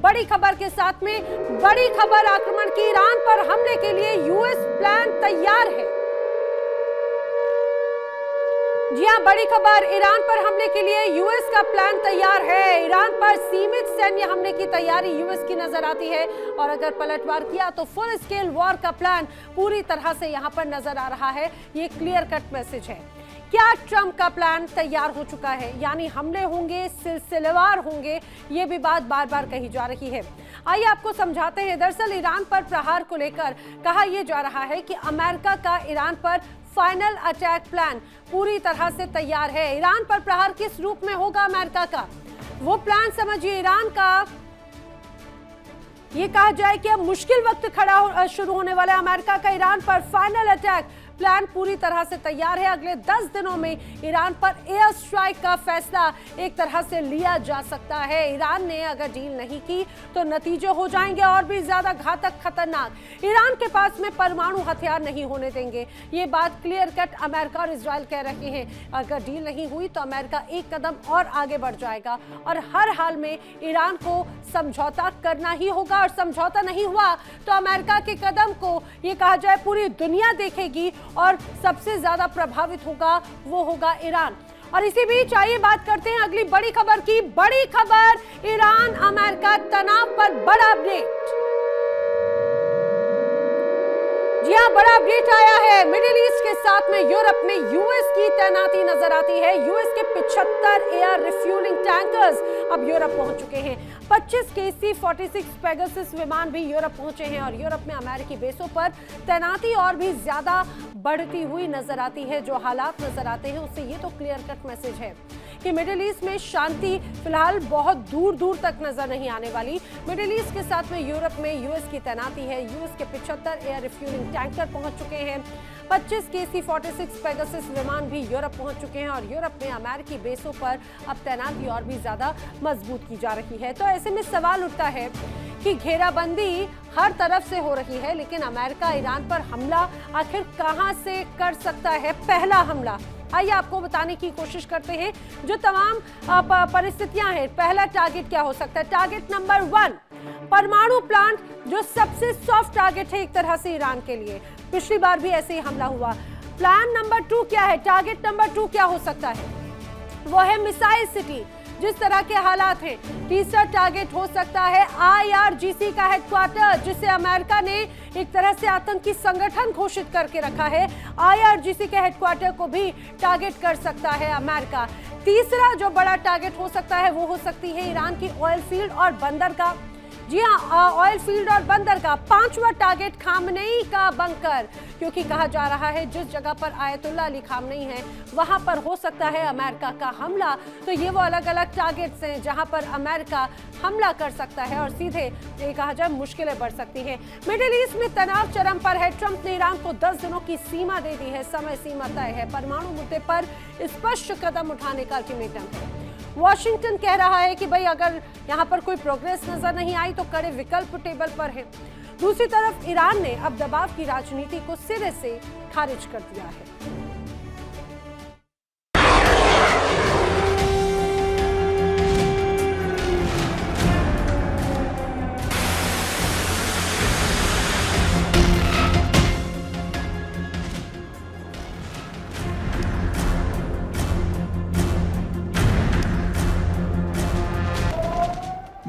बड़ी खबर के साथ में बड़ी खबर आक्रमण की, ईरान पर हमले के लिए यूएस प्लान तैयार है। जी हां, बड़ी खबर, ईरान पर हमले के लिए यूएस का प्लान तैयार है। ईरान पर सीमित सैन्य हमले की तैयारी यूएस की नजर आती है और अगर पलटवार किया तो फुल स्केल वॉर का प्लान पूरी तरह से यहां पर नजर आ रहा है। ये क्लियर कट मैसेज है। क्या ट्रंप का प्लान तैयार हो चुका है, यानी हमले होंगे, सिलसिलेवार होंगे, ये भी बात बार बार कही जा रही है। आइए आपको समझाते हैं। दरअसल ईरान पर प्रहार को लेकर कहा यह जा रहा है कि अमेरिका का ईरान पर फाइनल अटैक प्लान पूरी तरह से तैयार है। ईरान पर प्रहार किस रूप में होगा अमेरिका का, वो प्लान समझिए। ईरान का ये कहा जाए कि अब मुश्किल वक्त शुरू होने वाला है। अमेरिका का ईरान पर फाइनल अटैक प्लान पूरी तरह से तैयार है। अगले 10 दिनों में ईरान पर एयर स्ट्राइक का फैसला एक तरह से लिया जा सकता है। ईरान ने अगर डील नहीं की तो नतीजे हो जाएंगे और भी ज्यादा घातक, खतरनाक। ईरान के पास में परमाणु हथियार नहीं होने देंगे, ये बात क्लियर कट अमेरिका और इजराइल कह रहे हैं। अगर डील नहीं हुई तो अमेरिका एक कदम और आगे बढ़ जाएगा और हर हाल में ईरान को समझौता करना ही होगा और समझौता नहीं हुआ तो अमेरिका के कदम को ये कहा जाए पूरी दुनिया देखेगी और सबसे ज्यादा प्रभावित होगा वो होगा ईरान। और इसी बीच आइए बात करते हैं अगली बड़ी खबर की। बड़ी खबर, ईरान अमेरिका तनाव पर बड़ा अपडेट। जी हां, बड़ा अपडेट आया है। मिडिल ईस्ट के साथ में यूरोप में यूएस की तैनाती नजर आती है। यूएस के 75 एयर रिफ्यूलिंग टैंकर्स अब यूरोप पहुंच चुके हैं। 25 KC-46 पेगासस विमान भी यूरोप पहुंचे हैं और यूरोप में अमेरिकी बेसों पर तैनाती और भी ज्यादा बढ़ती हुई नजर आती है। जो हालात नजर आते हैं उससे ये तो क्लियर कट मैसेज है कि मिडिल ईस्ट में शांति फिलहाल बहुत दूर दूर तक नजर नहीं आने वाली। मिडिल ईस्ट के साथ में यूरोप में यूएस की तैनाती है। यूएस के 75 एयर रिफ्यूलिंग टैंकर पहुंच चुके हैं। 25 KC-46 पेगासस विमान भी यूरोप पहुंच चुके हैं और यूरोप में अमेरिकी बेसों पर अब तैनाती और भी ज्यादा मजबूत की जा रही है। तो ऐसे में सवाल उठता है कि घेराबंदी हर तरफ से हो रही है, लेकिन अमेरिका ईरान पर हमला आखिर कहां से कर सकता है पहला हमला। आइए आपको बताने की कोशिश करते हैं जो तमाम परिस्थितियां हैं। पहला टारगेट क्या हो सकता है? टारगेट नंबर 1, परमाणु प्लांट, जो सबसे सॉफ्ट टारगेट है एक तरह से ईरान के लिए। पिछली बार भी ऐसे ही हमला हुआ। प्लान नंबर 2 क्या है? टारगेट नंबर 2 क्या हो सकता है? वो है मिसाइल सिटी, जिस तरह के हालात हैं। तीसरा टारगेट हो सकता है IRGC का हेडक्वार्टर, जिसे अमेरिका ने एक तरह से आतंकी संगठन घोषित करके रखा है। IRGC के हेडक्वार्टर को भी टारगेट कर सकता है अमेरिका। तीसरा जो बड़ा टारगेट हो सकता है वो हो सकती है ईरान की ऑयल फील्ड और बंदरगाह। जी हाँ, ऑयल फील्ड और बंदरगाह। 5वां टारगेट खामनेई का बंकर, क्योंकि कहा जा रहा है जिस जगह पर आयतुल्ला अली खामनेई है वहां पर हो सकता है अमेरिका का हमला। तो ये वो अलग अलग टारगेट्स हैं जहां पर अमेरिका हमला कर सकता है और सीधे ये कहा जाए मुश्किलें बढ़ सकती हैं। मिडिल ईस्ट में तनाव चरम पर है। ट्रंप ने ईरान को 10 दिनों की सीमा दे दी है, समय सीमा तय है। परमाणु मुद्दे पर स्पष्ट कदम उठाने का अल्टीमेटम है। वॉशिंगटन कह रहा है कि भाई अगर यहां पर कोई प्रोग्रेस नजर नहीं आई तो कड़े विकल्प टेबल पर है। दूसरी तरफ ईरान ने अब दबाव की राजनीति को सिरे से खारिज कर दिया है।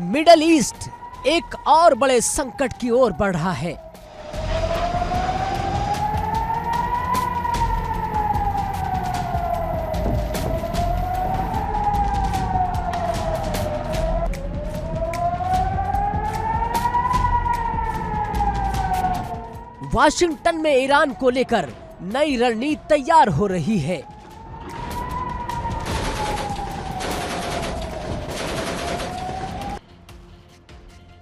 मिडल ईस्ट एक और बड़े संकट की ओर बढ़ रहा है। वाशिंगटन में ईरान को लेकर नई रणनीति तैयार हो रही है।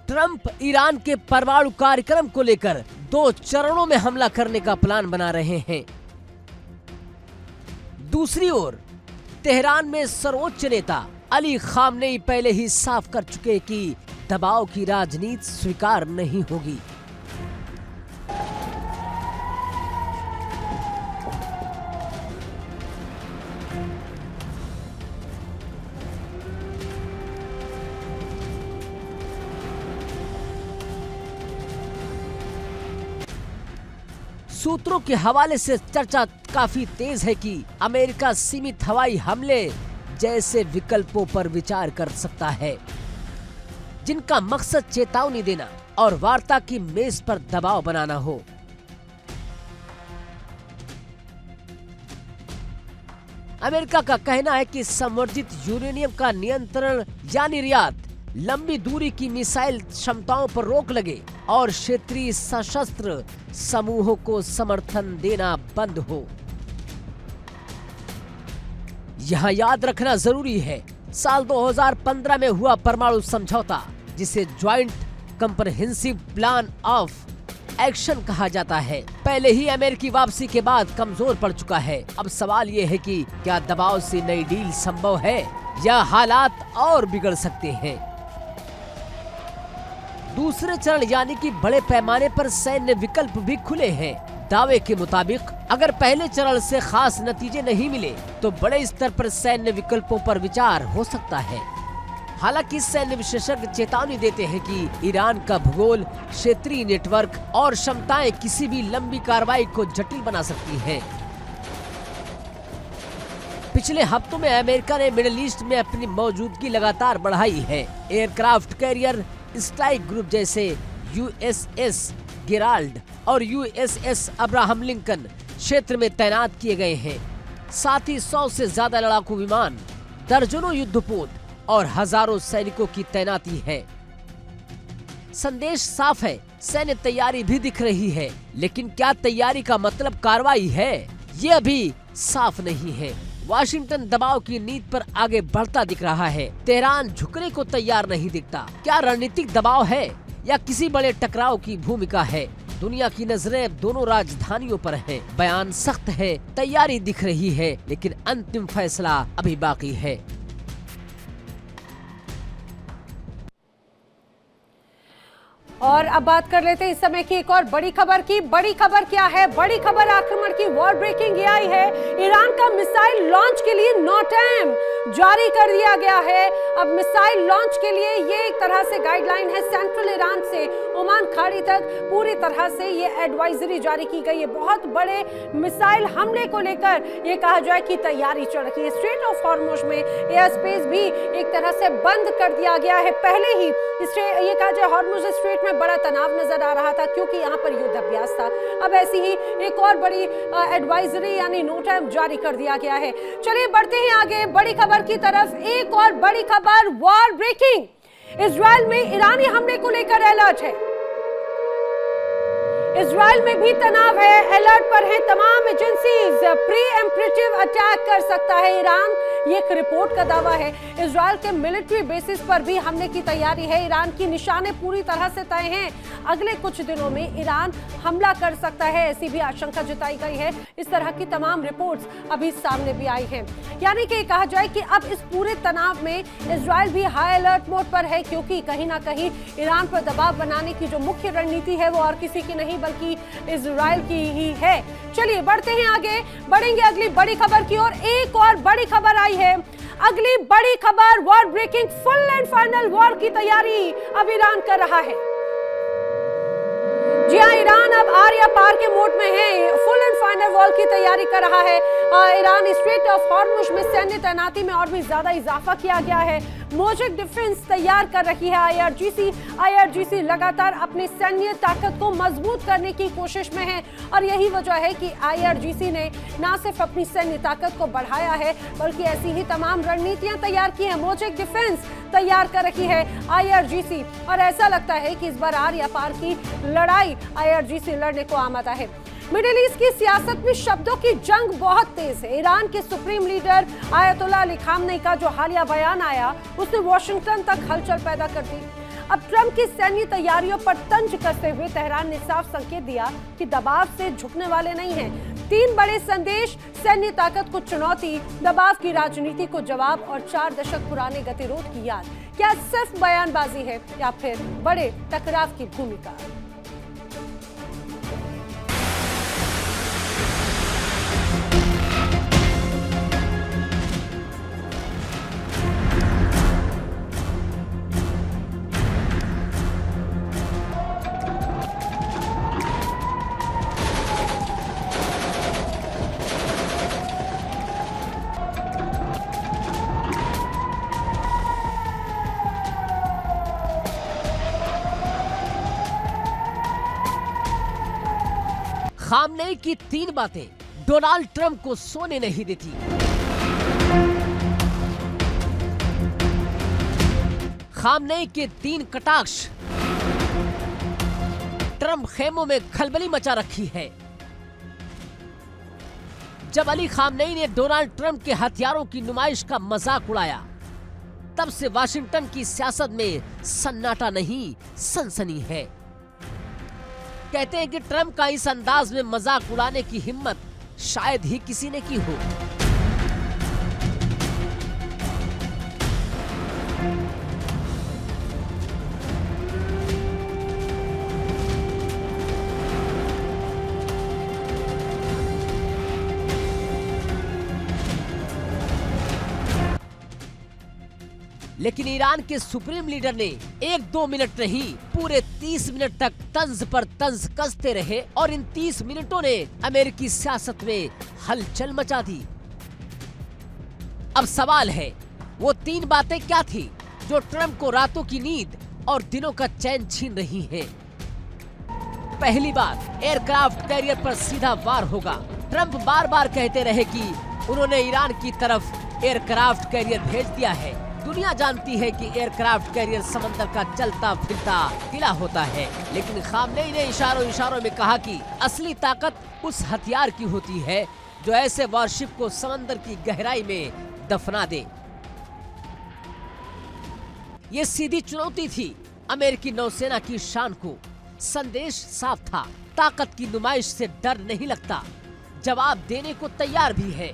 ट्रंप ईरान के परमाणु कार्यक्रम को लेकर 2 चरणों में हमला करने का प्लान बना रहे हैं। दूसरी ओर तेहरान में सर्वोच्च नेता अली खामनेई पहले ही साफ कर चुके कि दबाव की राजनीति स्वीकार नहीं होगी। सूत्रों के हवाले से चर्चा काफी तेज है कि अमेरिका सीमित हवाई हमले जैसे विकल्पों पर विचार कर सकता है, जिनका मकसद चेतावनी देना और वार्ता की मेज पर दबाव बनाना हो। अमेरिका का कहना है कि संवर्धित यूरेनियम का नियंत्रण या निर्यात, लंबी दूरी की मिसाइल क्षमताओं पर रोक लगे और क्षेत्रीय सशस्त्र समूहों को समर्थन देना बंद हो। यहां याद रखना जरूरी है, साल 2015 में हुआ परमाणु समझौता, जिसे joint comprehensive plan of action कहा जाता है, पहले ही अमेरिकी वापसी के बाद कमजोर पड़ चुका है। अब सवाल ये है कि क्या दबाव से नई डील संभव है या हालात और बिगड़ सकते हैं। दूसरे चरण यानी कि बड़े पैमाने पर सैन्य विकल्प भी खुले हैं। दावे के मुताबिक अगर पहले चरण से खास नतीजे नहीं मिले तो बड़े स्तर पर सैन्य विकल्पों पर विचार हो सकता है। हालांकि सैन्य विशेषज्ञ चेतावनी देते हैं कि ईरान का भूगोल, क्षेत्रीय नेटवर्क और क्षमताएं किसी भी लंबी कार्रवाई को जटिल बना सकती हैं। पिछले हफ्तों में अमेरिका ने मिडिल ईस्ट में अपनी मौजूदगी लगातार बढ़ाई है। एयरक्राफ्ट कैरियर स्ट्राइक ग्रुप जैसे यूएसएस गेराल्ड और यूएसएस अब्राहम लिंकन क्षेत्र में तैनात किए गए हैं। साथ ही 100 से ज्यादा लड़ाकू विमान, दर्जनों युद्धपोत और हजारों सैनिकों की तैनाती है। संदेश साफ है, सैन्य तैयारी भी दिख रही है, लेकिन क्या तैयारी का मतलब कार्रवाई है, ये अभी साफ नहीं है। वाशिंगटन दबाव की नीति पर आगे बढ़ता दिख रहा है। तेहरान झुकने को तैयार नहीं दिखता। क्या रणनीतिक दबाव है या किसी बड़े टकराव की भूमिका है? दुनिया की नजरें दोनों राजधानियों पर है। बयान सख्त है, तैयारी दिख रही है, लेकिन अंतिम फैसला अभी बाकी है। और अब बात कर लेते हैं इस समय की एक और बड़ी खबर की। बड़ी खबर क्या है? बड़ी खबर आक्रमण की वॉर ब्रेकिंग ये आई है। ईरान का मिसाइल लॉन्च के लिए नोटैम जारी कर दिया गया है। अब मिसाइल लॉन्च के लिए ये एक तरह से गाइडलाइन है। सेंट्रल ईरान से ओमान खाड़ी तक पूरी तरह से ये एडवाइजरी जारी की गई है। बहुत बड़े मिसाइल हमले को लेकर ये कहा जाए कि तैयारी चल रही है। स्ट्रेट ऑफ हॉर्मुज में एयर स्पेस भी एक तरह से बंद कर दिया गया है। पहले ही ये कहा जाए हॉर्मुज स्ट्रेट में बड़ा तनाव नजर आ रहा था क्योंकि यहाँ पर युद्ध अभ्यास था। अब ऐसी ही एक और बड़ी एडवाइजरी यानी नोटैम जारी कर दिया गया है। चलिए बढ़ते हैं आगे बड़ी खबर की तरफ। एक और बड़ी खबर, वॉर ब्रेकिंग। इजराइल में ईरानी हमले को लेकर अलर्ट है। इजराइल में भी तनाव है, अलर्ट पर है तमाम एजेंसीज। प्रीएम्प्टिव अटैक कर सकता है ईरान, ये एक रिपोर्ट का दावा है। इजराइल के मिलिट्री बेसिस पर भी हमले की तैयारी है। ईरान की निशाने पूरी तरह से तय हैं। अगले कुछ दिनों में ईरान हमला कर सकता है, ऐसी भी आशंका जताई गई है। इस तरह की तमाम रिपोर्ट्स अभी सामने भी आई हैं। यानी कि कहा जाए कि अब इस पूरे तनाव में इजराइल भी हाई अलर्ट मोड पर है, क्योंकि कहीं ना कहीं ईरान पर दबाव बनाने की जो मुख्य रणनीति है वो और किसी की नहीं बल्कि इजराइल की ही है। चलिए बढ़ते हैं आगे, बढ़ेंगे अगली बड़ी खबर की ओर। एक और बड़ी खबर आई है। अगली बड़ी खबर, war breaking, full and final war की तैयारी अब ईरान कर रहा है। जी हाँ, ईरान अब आर या पार के मोड में है। फुल एंड फाइनल वॉर की तैयारी कर रहा है। ईरान स्ट्रेट ऑफ हॉर्मुज में सैन्य तैनाती में और भी ज्यादा इजाफा किया गया है। मोजेक डिफेंस तैयार कर रही है आईआरजीसी लगातार अपनी सैन्य ताकत को मजबूत करने की कोशिश में है और यही वजह है कि आईआरजीसी ने न सिर्फ अपनी सैन्य ताकत को बढ़ाया है बल्कि ऐसी ही तमाम रणनीतियां तैयार की हैं। मोजेक डिफेंस तैयार कर रही है आईआरजीसी और ऐसा लगता है कि इस बार आर या पार की लड़ाई आईआरजीसी लड़ने को आमादा है। मिडिल ईस्ट की सियासत में शब्दों की जंग बहुत तेज है। ईरान के supreme leader Ayatollah Ali Khamenei का जो हालिया बयान आया उसने वॉशिंगटन तक हलचल पैदा कर दी। अब ट्रंप की सैन्य तैयारियों पर तंज कसते हुए तेहरान ने साफ संकेत दिया कि दबाव से झुकने वाले नहीं हैं। 3 बड़े संदेश, सैन्य ताकत को चुनौती, दबाव की राजनीति को जवाब और 4 दशक पुराने गतिरोध की याद। क्या सिर्फ बयानबाजी है या फिर बड़े टकराव की भूमिका? खामनेई की 3 बातें डोनाल्ड ट्रंप को सोने नहीं देती। खामनेई के 3 कटाक्ष ट्रंप खेमों में खलबली मचा रखी है। जब अली खामनेई ने डोनाल्ड ट्रंप के हथियारों की नुमाइश का मजाक उड़ाया, तब से वाशिंगटन की सियासत में सन्नाटा नहीं, सनसनी है। कहते हैं कि ट्रंप का इस अंदाज में मजाक उड़ाने की हिम्मत शायद ही किसी ने की हो। लेकिन ईरान के सुप्रीम लीडर ने 1-2 मिनट नहीं, पूरे 30 मिनट तक तंज पर तंज कसते रहे और इन 30 मिनटों ने अमेरिकी सियासत में हलचल मचा दी। अब सवाल है, वो 3 बातें क्या थी जो ट्रंप को रातों की नींद और दिनों का चैन छीन रही हैं? पहली बात, एयरक्राफ्ट कैरियर पर सीधा वार होगा। ट्रंप बार बार कहते रहे कि उन्होंने ईरान की तरफ एयरक्राफ्ट कैरियर भेज दिया है। दुनिया जानती है कि एयरक्राफ्ट कैरियर समंदर का चलता फिरता किला होता है, लेकिन खामनेई ने इशारों में कहा कि असली ताकत उस हथियार की होती है जो ऐसे वॉरशिप को समंदर की गहराई में दफना दे। ये सीधी चुनौती थी अमेरिकी नौसेना की शान को। संदेश साफ था, ताकत की नुमाइश से डर नहीं लगता, जवाब देने को तैयार भी है।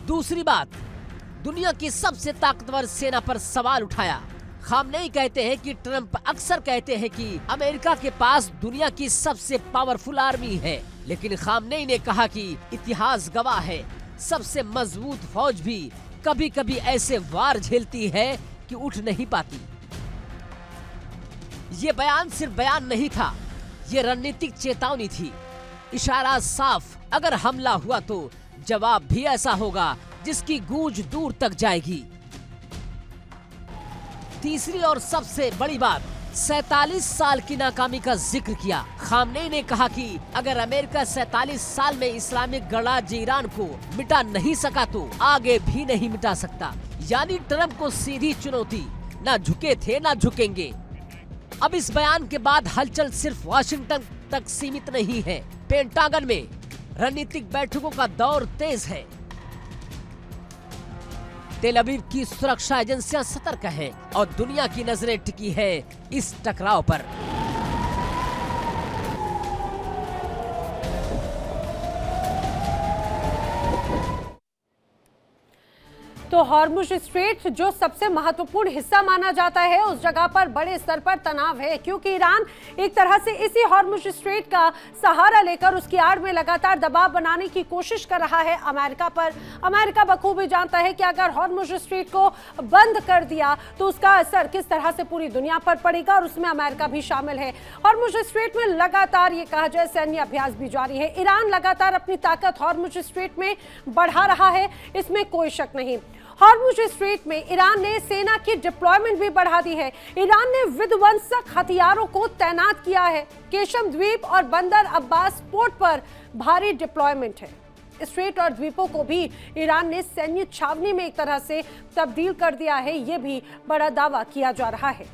दूसरी बात, दुनिया की सबसे ताकतवर सेना पर सवाल उठाया। खामनेई कहते हैं कि ट्रंप अक्सर कहते हैं कि अमेरिका के पास दुनिया की सबसे पावरफुल आर्मी है, लेकिन खामनेई ने कहा कि इतिहास गवाह है, सबसे मजबूत फौज भी कभी कभी ऐसे वार झेलती है कि उठ नहीं पाती। ये बयान सिर्फ बयान नहीं था, ये रणनीतिक चेतावनी थी। इशारा साफ, अगर हमला हुआ तो जवाब भी ऐसा होगा जिसकी गूंज दूर तक जाएगी। तीसरी और सबसे बड़ी बात, 47 साल की नाकामी का जिक्र किया। खामनेई ने कहा कि अगर अमेरिका 47 साल में इस्लामिक गणराज्य ईरान को मिटा नहीं सका तो आगे भी नहीं मिटा सकता। यानी ट्रंप को सीधी चुनौती, ना झुके थे ना झुकेंगे। अब इस बयान के बाद हलचल सिर्फ वाशिंगटन तक सीमित नहीं है, पेंटागन में रणनीतिक बैठकों का दौर तेज है। तेल अवीव की सुरक्षा एजेंसियां सतर्क हैं और दुनिया की नजरें टिकी है इस टकराव पर। तो हॉर्मुज स्ट्रेट जो सबसे महत्वपूर्ण हिस्सा माना जाता है, उस जगह पर बड़े स्तर पर तनाव है, क्योंकि ईरान एक तरह से इसी हॉर्मुज स्ट्रेट का सहारा लेकर उसकी आड़ में लगातार दबाव बनाने की कोशिश कर रहा है अमेरिका पर। अमेरिका बखूबी जानता है कि अगर हॉर्मुज स्ट्रेट को बंद कर दिया तो उसका असर किस तरह से पूरी दुनिया पर पड़ेगा, और उसमें अमेरिका भी शामिल है। हॉर्मुज स्ट्रेट में लगातार ये कहा जाए सैन्य अभ्यास भी जारी है। ईरान लगातार अपनी ताकत हॉर्मुज स्ट्रेट में बढ़ा रहा है, इसमें कोई शक नहीं। हॉर्मुज स्ट्रेट में ईरान ने सेना की डिप्लॉयमेंट भी बढ़ा दी है। ईरान ने विध्वंसक हथियारों को तैनात किया है। केशम द्वीप और बंदर अब्बास पोर्ट पर भारी डिप्लॉयमेंट है। स्ट्रेट और द्वीपों को भी ईरान ने सैन्य छावनी में एक तरह से तब्दील कर दिया है, ये भी बड़ा दावा किया जा रहा है।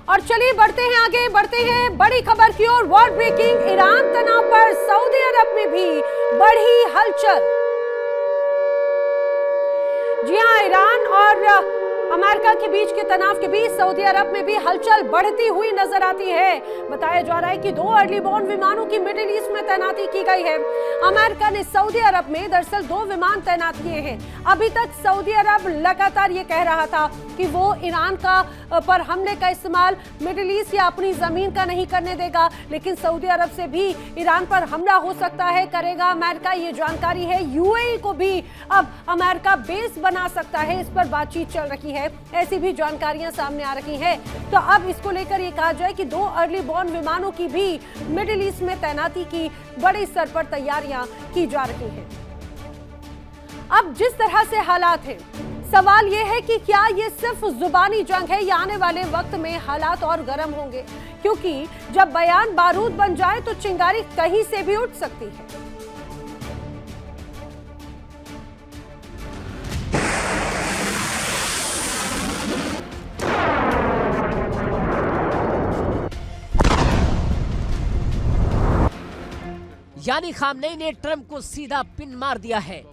और चलिए बढ़ते हैं आगे, बढ़ते हैं बड़ी खबर की ओर। वॉर ब्रेकिंग ईरान तनाव पर सऊदी अरब में भी बढ़ी हलचल। जी हां, ईरान और अमेरिका के बीच के तनाव के बीच सऊदी अरब में भी हलचल बढ़ती हुई नजर आती है। बताया जा रहा है कि 2 अर्ली बॉर्न विमानों की मिडिल ईस्ट में तैनाती की गई है। अमेरिका ने सऊदी अरब में दरअसल 2 विमान तैनात किए हैं। अभी तक सऊदी अरब लगातार ये कह रहा था कि वो ईरान का पर हमले का इस्तेमाल मिडिल ईस्ट या अपनी जमीन का नहीं करने देगा, लेकिन सऊदी अरब से भी ईरान पर हमला हो सकता है, करेगा अमेरिका, ये जानकारी है। यूएई को भी अब अमेरिका बेस बना सकता है, इस पर बातचीत चल रही है, ऐसी भी जानकारियां सामने आ रही हैं। तो अब इसको लेकर ये कहा जाए कि 2 अर्ली बॉर्न विमानों की भी मिडिल ईस्ट में तैनाती की बड़े स्तर पर तैयारियां की जा रही हैं। अब जिस तरह से हालात हैं, सवाल यह है कि क्या ये सिर्फ जुबानी जंग है या आने वाले वक्त में हालात और गर्म होंगे, क्योंकि जब बयान बारूद बन जाए तो चिंगारी कहीं से भी उठ सकती है। यानी खामनेई ने ट्रंप को सीधा पिन मार दिया है।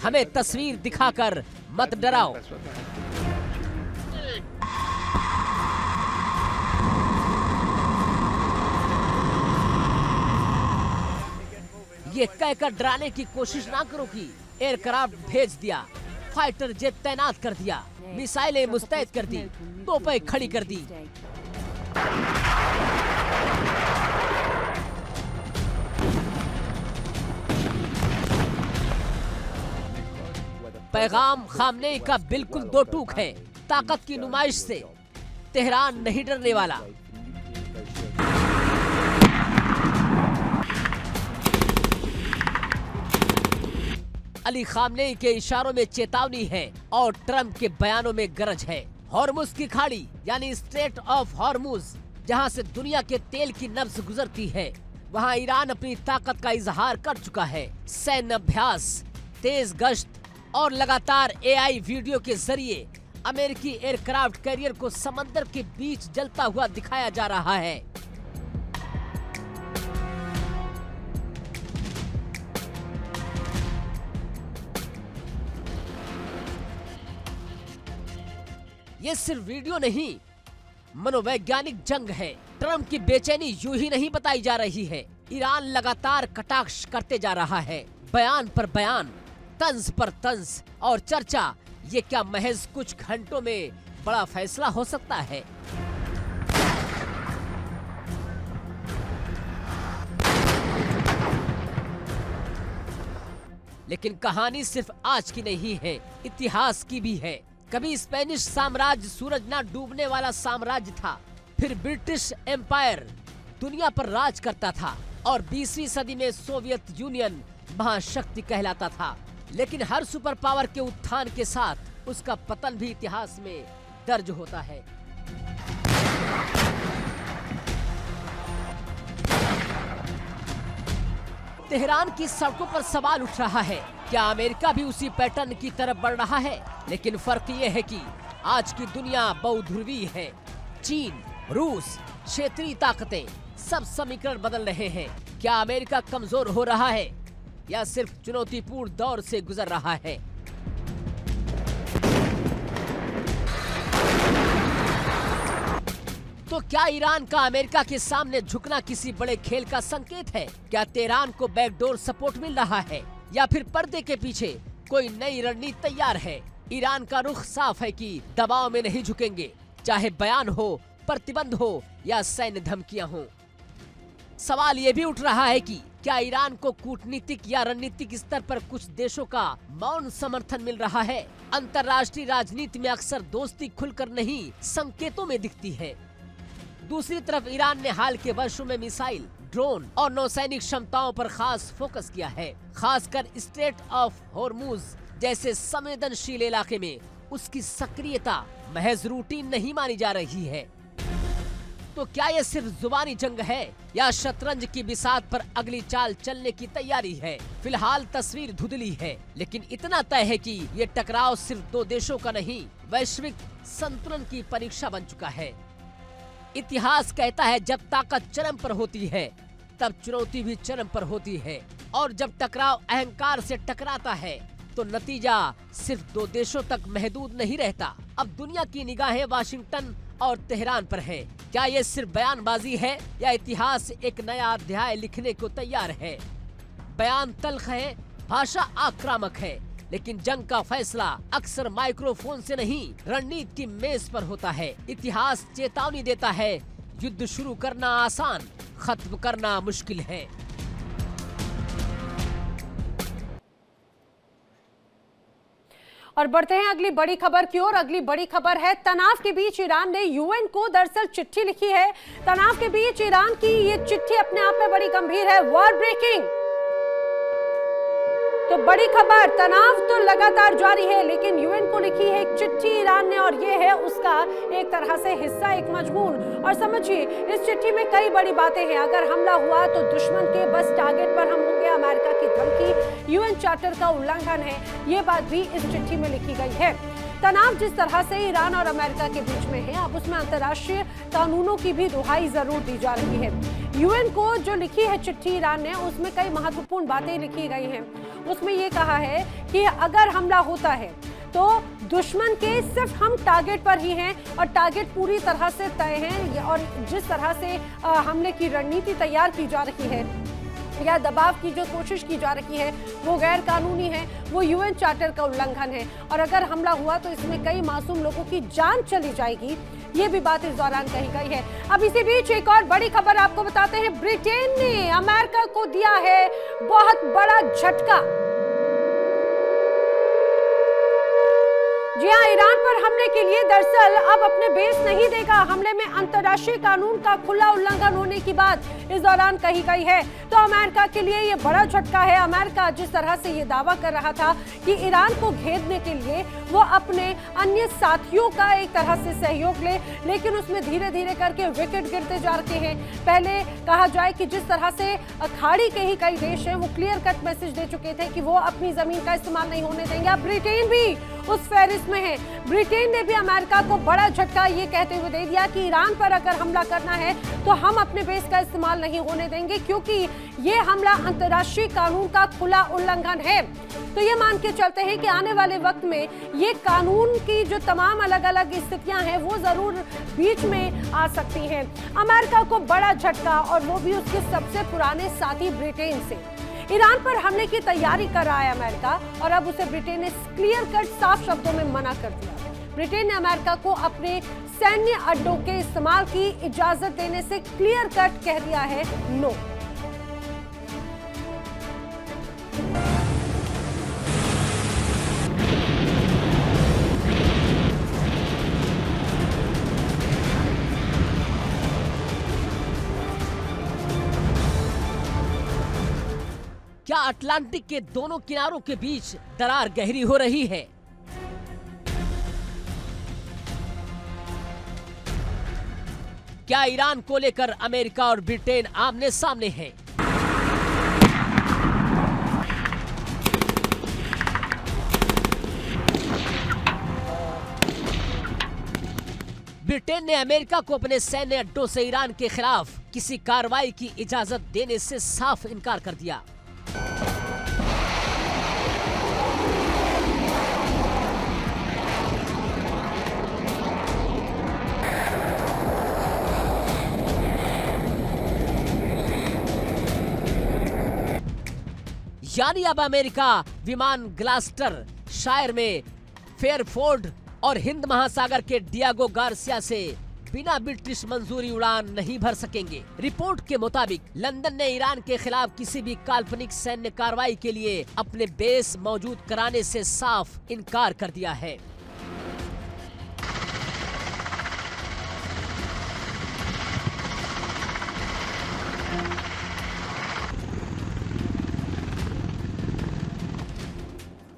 हमें तस्वीर दिखाकर मत डराओ। ये कहकर डराने की कोशिश ना करो कि एयरक्राफ्ट भेज दिया, फाइटर जेट तैनात कर दिया, मिसाइलें मुस्तैद कर दी, तोपें खड़ी कर दी। पैगाम खामनेई का बिल्कुल दो टूक है। ताकत की नुमाइश से तेहरान नहीं डरने वाला। अली खामनेई के इशारों में चेतावनी है और ट्रंप के बयानों में गरज है। हॉर्मुज की खाड़ी यानी स्ट्रेट ऑफ हॉर्मुज, जहां से दुनिया के तेल की नब्ज गुजरती है, वहां ईरान अपनी ताकत का इजहार कर चुका है। सैन्य अभ्यास, तेज गश्त और लगातार एआई वीडियो के जरिए अमेरिकी एयरक्राफ्ट कैरियर को समंदर के बीच जलता हुआ दिखाया जा रहा है। ये सिर्फ वीडियो नहीं, मनोवैज्ञानिक जंग है। ट्रंप की बेचैनी यूं ही नहीं बताई जा रही है। ईरान लगातार कटाक्ष करते जा रहा है, बयान पर बयान, तंज पर तंज और चर्चा। ये क्या महज कुछ घंटों में बड़ा फैसला हो सकता है? लेकिन कहानी सिर्फ आज की नहीं है, इतिहास की भी है। कभी स्पेनिश साम्राज्य सूरज न डूबने वाला साम्राज्य था, फिर ब्रिटिश एम्पायर दुनिया पर राज करता था और 20वीं सदी में सोवियत यूनियन महाशक्ति कहलाता था। लेकिन हर सुपर पावर के उत्थान के साथ उसका पतन भी इतिहास में दर्ज होता है। तेहरान की सड़कों पर सवाल उठ रहा है, क्या अमेरिका भी उसी पैटर्न की तरफ बढ़ रहा है? लेकिन फर्क ये है कि आज की दुनिया बहुध्रुवीय है। चीन, रूस, क्षेत्रीय ताकतें, सब समीकरण बदल रहे हैं। क्या अमेरिका कमजोर हो रहा है या सिर्फ चुनौतीपूर्ण दौर से गुजर रहा है? तो क्या ईरान का अमेरिका के सामने झुकना किसी बड़े खेल का संकेत है? क्या तेहरान को बैकडोर सपोर्ट मिल रहा है या फिर पर्दे के पीछे कोई नई रणनीति तैयार है? ईरान का रुख साफ है कि दबाव में नहीं झुकेंगे, चाहे बयान हो, प्रतिबंध हो या सैन्य धमकियां हो। सवाल ये भी उठ रहा है कि क्या ईरान को कूटनीतिक या रणनीतिक स्तर पर कुछ देशों का मौन समर्थन मिल रहा है? अंतर्राष्ट्रीय राजनीति में अक्सर दोस्ती खुलकर नहीं, संकेतों में दिखती है। दूसरी तरफ ईरान ने हाल के वर्षों में मिसाइल, ड्रोन और नौसैनिक क्षमताओं पर खास फोकस किया है। खासकर स्ट्रेट ऑफ हॉर्मुज जैसे संवेदनशील इलाके में उसकी सक्रियता महज रूटीन नहीं मानी जा रही है। तो क्या यह सिर्फ जुबानी जंग है या शतरंज की बिसात पर अगली चाल चलने की तैयारी है? फिलहाल तस्वीर धुंधली है, लेकिन इतना तय है कि ये टकराव सिर्फ दो देशों का नहीं, वैश्विक संतुलन की परीक्षा बन चुका है। इतिहास कहता है जब ताकत चरम पर होती है तब चुनौती भी चरम पर होती है, और जब टकराव अहंकार से टकराता है तो नतीजा सिर्फ दो देशों तक महदूद नहीं रहता। अब दुनिया की निगाहें वाशिंगटन और तेहरान पर है। क्या ये सिर्फ बयानबाजी है या इतिहास एक नया अध्याय लिखने को तैयार है? बयान तल्ख है, भाषा आक्रामक है, लेकिन जंग का फैसला अक्सर माइक्रोफोन से नहीं, रणनीति की मेज पर होता है। इतिहास चेतावनी देता है, युद्ध शुरू करना आसान, खत्म करना मुश्किल है। और बढ़ते हैं अगली बड़ी खबर की ओर। अगली बड़ी खबर है, तनाव के बीच ईरान ने यूएन को दरअसल चिट्ठी लिखी है। तनाव के बीच ईरान की ये चिट्ठी अपने आप में बड़ी गंभीर है। वॉर ब्रेकिंग, तो बड़ी खबर, तनाव तो लगातार जारी है, लेकिन यूएन को लिखी है एक चिट्ठी ईरान ने और ये है उसका एक तरह से हिस्सा, एक मजमून। और समझिए, इस चिट्ठी में कई बड़ी बातें हैं। अगर हमला हुआ तो दुश्मन के बस टारगेट पर हम होंगे, अमेरिका की धमकी यूएन चार्टर का उल्लंघन है, ये बात भी इस चिट्ठी में लिखी गई है। तनाव जिस तरह से ईरान और अमेरिका के बीच में है, अब उसमें अंतर्राष्ट्रीय कानूनों की भी दुहाई जरूर दी जा रही है। यूएन को जो लिखी है चिट्ठी ईरान ने, उसमें कई महत्वपूर्ण बातें लिखी गई हैं। उसमें ये कहा है कि अगर हमला होता है तो दुश्मन के सिर्फ हम टारगेट पर ही हैं और टारगेट पूरी तरह से तय है, और जिस तरह से हमले की रणनीति तैयार की जा रही है या दबाव की जो कोशिश की जा रही है वो गैर कानूनी है, वो यूएन चार्टर का उल्लंघन है, और अगर हमला हुआ तो इसमें कई मासूम लोगों की जान चली जाएगी, ये भी बात इस दौरान कही गई है। अब इसी बीच एक और बड़ी खबर आपको बताते हैं। ब्रिटेन ने अमेरिका को दिया है बहुत बड़ा झटका। जी हाँ, ईरान पर हमले के लिए दरअसल अब अपने बेस नहीं देगा। हमले में अंतर्राष्ट्रीय कानून का खुला उल्लंघन होने की बात इस दौरान कही गई है। तो अमेरिका के लिए ये बड़ा झटका है। अमेरिका जिस तरह से ये दावा कर रहा था कि ईरान को घेरने के लिए वो अपने अन्य साथियों का एक तरह से सहयोग ले, लेकिन उसमें धीरे धीरे करके विकेट गिरते जा रहे हैं। पहले कहा जाए कि जिस तरह से खाड़ी के ही कई देश हैं वो क्लियर कट मैसेज दे चुके थे कि वो अपनी जमीन का इस्तेमाल नहीं होने देंगे। अब ब्रिटेन भी उस फहरिस्त में है। ब्रिटेन ने भी अमेरिका को बड़ा झटका ये कहते हुए दे दिया कि ईरान पर अगर हमला करना है तो हम अपने बेस का इस्तेमाल नहीं होने देंगे, क्योंकि ये हमला अंतर्राष्ट्रीय कानून का खुला उल्लंघन है। तो ये मान के चलते हैं कि आने वाले वक्त में ये कानून की जो तमाम अलग अलग स्थितियां हैं वो जरूर बीच में आ सकती हैं। अमेरिका को बड़ा झटका, और वो भी उसके सबसे पुराने साथी ब्रिटेन से। ईरान पर हमले की तैयारी कर रहा है अमेरिका, और अब उसे ब्रिटेन ने क्लियर कट साफ शब्दों में मना कर दिया। ब्रिटेन ने अमेरिका को अपने सैन्य अड्डों के इस्तेमाल की इजाजत देने से क्लियर कट कह दिया है नो। क्या अटलांटिक के दोनों किनारों के बीच दरार गहरी हो रही है? क्या ईरान को लेकर अमेरिका और ब्रिटेन आमने सामने हैं? ब्रिटेन ने अमेरिका को अपने सैन्य अड्डों से ईरान के खिलाफ किसी कार्रवाई की इजाजत देने से साफ इनकार कर दिया। यानी अब अमेरिका विमान ग्लास्टर शायर में फेयरफोर्ड और हिंद महासागर के डियागो गार्सिया से बिना ब्रिटिश मंजूरी उड़ान नहीं भर सकेंगे। रिपोर्ट के मुताबिक लंदन ने ईरान के खिलाफ किसी भी काल्पनिक सैन्य कार्रवाई के लिए अपने बेस मौजूद कराने से साफ इनकार कर दिया है।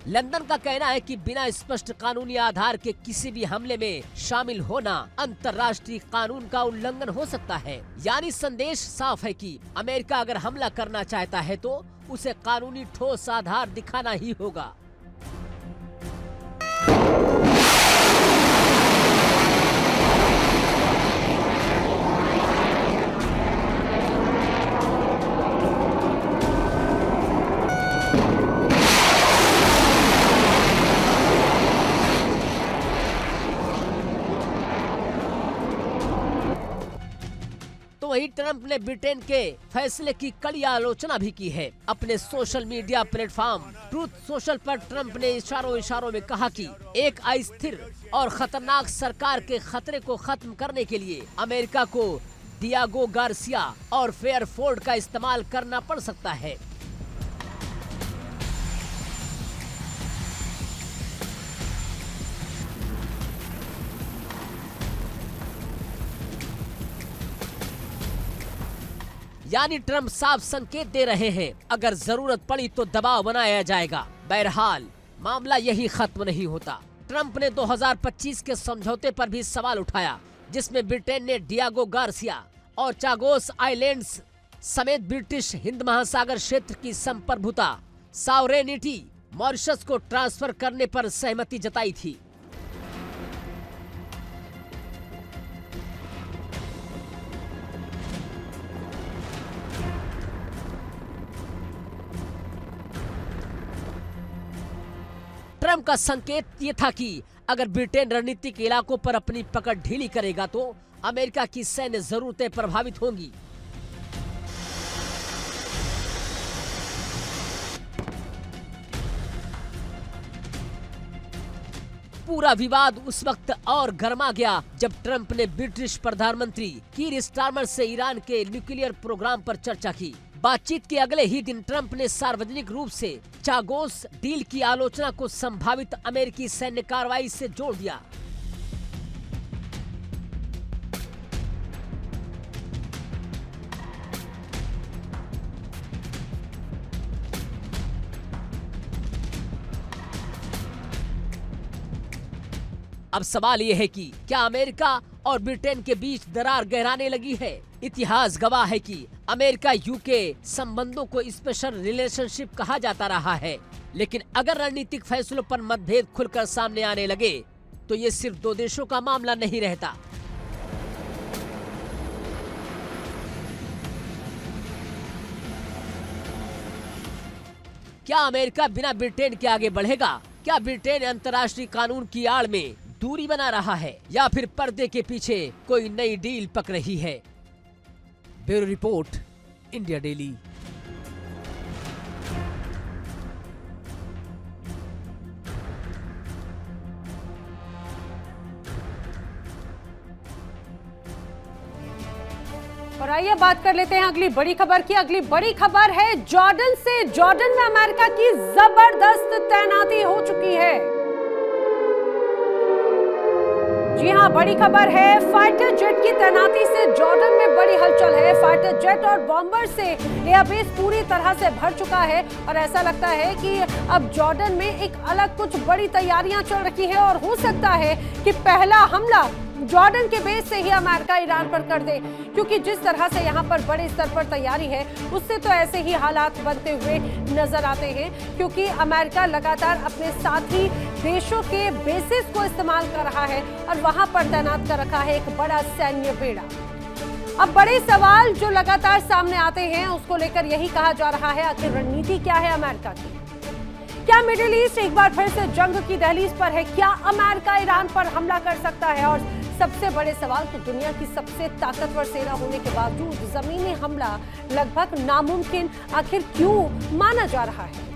लंदन का कहना है कि बिना स्पष्ट कानूनी आधार के किसी भी हमले में शामिल होना अंतर्राष्ट्रीय कानून का उल्लंघन हो सकता है। यानी संदेश साफ है कि अमेरिका अगर हमला करना चाहता है तो उसे कानूनी ठोस आधार दिखाना ही होगा। वहीं ट्रंप ने ब्रिटेन के फैसले की कड़ी आलोचना भी की है। अपने social media platform truth social पर ट्रंप ने इशारों में कहा कि एक अस्थिर और खतरनाक सरकार के खतरे को खत्म करने के लिए अमेरिका को डियागो गार्सिया और फेयरफोर्ड का इस्तेमाल करना पड़ सकता है। यानी ट्रम्प साफ संकेत दे रहे हैं, अगर जरूरत पड़ी तो दबाव बनाया जाएगा। बहरहाल मामला यही खत्म नहीं होता। ट्रम्प ने 2025 के समझौते पर भी सवाल उठाया, जिसमें ब्रिटेन ने डियागो गार्सिया और चागोस आइलैंड्स समेत ब्रिटिश हिंद महासागर क्षेत्र की संप्रभुता सॉवरेनिटी मॉरिशस को ट्रांसफर करने पर सहमति जताई थी। ट्रम्प का संकेत ये था कि अगर ब्रिटेन रणनीतिक इलाकों पर अपनी पकड़ ढीली करेगा तो अमेरिका की सैन्य जरूरतें प्रभावित होंगी। पूरा विवाद उस वक्त और गर्मा गया जब ट्रम्प ने ब्रिटिश प्रधानमंत्री कीर स्टारमर से ईरान के न्यूक्लियर प्रोग्राम पर चर्चा की। बातचीत के अगले ही दिन ट्रम्प ने सार्वजनिक रूप से चागोस डील की आलोचना को संभावित अमेरिकी सैन्य कार्रवाई से जोड़ दिया। अब सवाल यह है कि क्या अमेरिका और ब्रिटेन के बीच दरार गहराने लगी है। इतिहास गवाह है कि अमेरिका यूके संबंधों को स्पेशल रिलेशनशिप कहा जाता रहा है, लेकिन अगर रणनीतिक फैसलों पर मतभेद खुलकर सामने आने लगे तो ये सिर्फ दो देशों का मामला नहीं रहता। क्या अमेरिका बिना ब्रिटेन के आगे बढ़ेगा? क्या ब्रिटेन अंतर्राष्ट्रीय कानून की आड़ में दूरी बना रहा है या फिर पर्दे के पीछे कोई नई डील पक रही है? Bureau report, India daily. और आइए बात कर लेते हैं अगली बड़ी खबर की। अगली बड़ी खबर है जॉर्डन से। जॉर्डन में अमेरिका की जबरदस्त तैनाती हो चुकी है। जी हां, बड़ी खबर है, फाइटर जेट की तैनाती से जॉर्डन में बड़ी हलचल है। फाइटर जेट और बॉम्बर से एयरबेस पूरी तरह से भर चुका है और ऐसा लगता है कि अब जॉर्डन में एक अलग कुछ बड़ी तैयारियां चल रही है और हो सकता है कि पहला हमला जॉर्डन के बेस से ही अमेरिका ईरान पर कर दे, क्योंकि जिस तरह से यहाँ पर बड़े स्तर पर तैयारी है उससे तो ऐसे ही हालात बनते हुए नजर आते हैं, क्योंकि अमेरिका लगातार अपने साथी देशों के बेसिस को इस्तेमाल कर रहा है और वहां पर तैनात कर रखा है एक बड़ा सैन्य बेड़ा। अब बड़े सवाल जो लगातार सामने आते हैं उसको लेकर यही कहा जा रहा है, आखिर रणनीति क्या है अमेरिका की? क्या मिडिल ईस्ट एक बार फिर से जंग की दहलीज पर है? क्या अमेरिका ईरान पर हमला कर सकता है? और सबसे बड़े सवाल तो दुनिया की सबसे ताकतवर सेना होने के बावजूद जमीनी हमला लगभग नामुमकिन आखिर क्यों माना जा रहा है?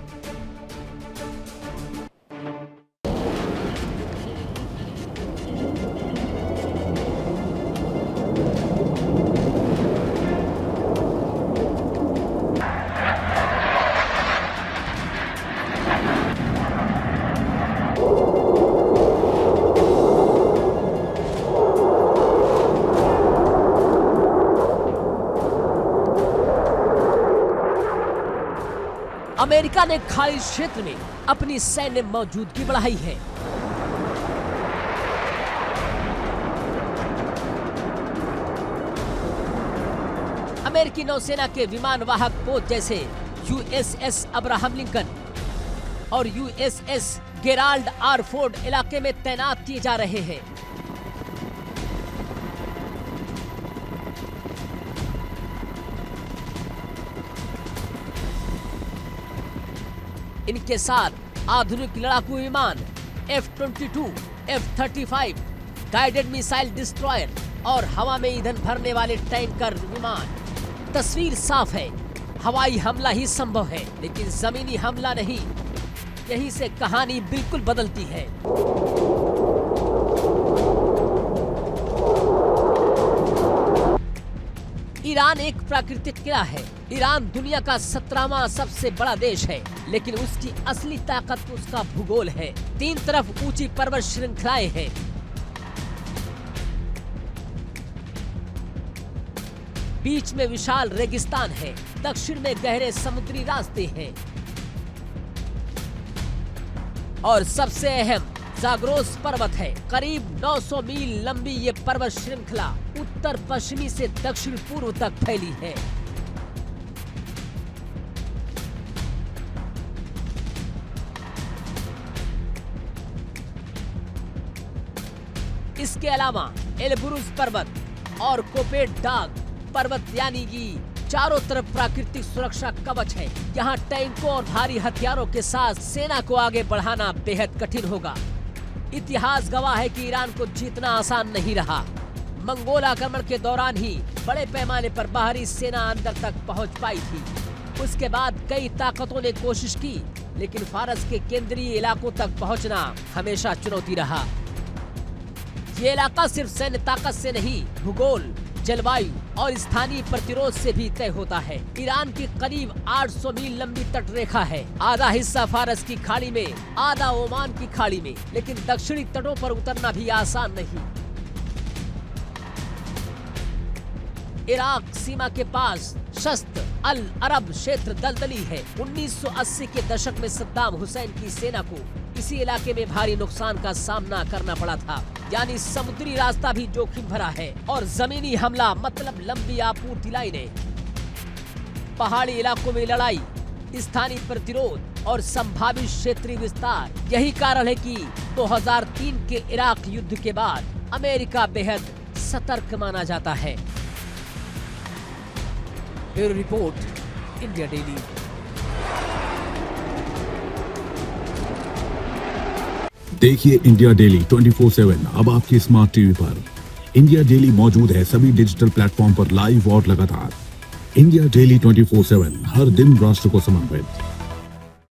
अमेरिका ने खाड़ी क्षेत्र में अपनी सैन्य मौजूदगी बढ़ाई है। अमेरिकी नौसेना के विमान वाहक पोत जैसे यूएसएस अब्राहम लिंकन और यूएसएस गेराल्ड आर फोर्ड इलाके में तैनात किए जा रहे हैं। इनके साथ आधुनिक लड़ाकू विमान F-22, F-35, guided missile destroyer और हवा में ईंधन भरने वाले टैंकर विमान। तस्वीर साफ है, हवाई हमला ही संभव है, लेकिन जमीनी हमला नहीं। यहीं से कहानी बिल्कुल बदलती है। ईरान एक प्राकृतिक किला है। ईरान दुनिया का 17वां सबसे बड़ा देश है, लेकिन उसकी असली ताकत उसका भूगोल है। 3 तरफ ऊंची पर्वत श्रृंखलाएं हैं। बीच में विशाल रेगिस्तान है, दक्षिण में गहरे समुद्री रास्ते हैं और सबसे अहम जाग्रोस पर्वत है। करीब 900 मील लंबी ये पर्वत श्रृंखला उत्तर पश्चिमी से दक्षिण पूर्व तक फैली है। इसके अलावा एलब्रुज पर्वत और कोपेट डाग पर्वत यानी कि चारों तरफ प्राकृतिक सुरक्षा कवच है। यहाँ टैंकों और भारी हथियारों के साथ सेना को आगे बढ़ाना बेहद कठिन होगा। इतिहास गवाह है कि ईरान को जीतना आसान नहीं रहा। मंगोल आक्रमण के दौरान ही बड़े पैमाने पर बाहरी सेना अंदर तक पहुंच पाई थी। उसके बाद कई ताकतों ने कोशिश की, लेकिन फारस के केंद्रीय इलाकों तक पहुंचना हमेशा चुनौती रहा। ये इलाका सिर्फ सैन्य ताकत से नहीं, भूगोल, जलवायु और स्थानीय प्रतिरोध से भी तय होता है। ईरान की करीब 800 मील लंबी तट रेखा है, आधा हिस्सा फारस की खाड़ी में, आधा ओमान की खाड़ी में, लेकिन दक्षिणी तटों पर उतरना भी आसान नहीं। इराक सीमा के पास शस्त अल अरब क्षेत्र दलदली है। 1980 के दशक में सद्दाम हुसैन की सेना को इसी इलाके में भारी नुकसान का सामना करना पड़ा था, यानी समुद्री रास्ता भी जोखिम भरा है और जमीनी हमला मतलब लंबी आपूर्ति लाइनें, पहाड़ी इलाकों में लड़ाई, स्थानीय प्रतिरोध और संभावित क्षेत्रीय विस्तार। यही कारण है कि 2003 के इराक युद्ध के बाद अमेरिका बेहद सतर्क माना जाता है। Bureau report, India daily. देखिए इंडिया डेली 24/7 अब आपकी स्मार्ट टीवी पर। इंडिया डेली मौजूद है सभी डिजिटल प्लेटफॉर्म पर लाइव और लगातार। इंडिया डेली 24/7 हर दिन राष्ट्र को समर्पित।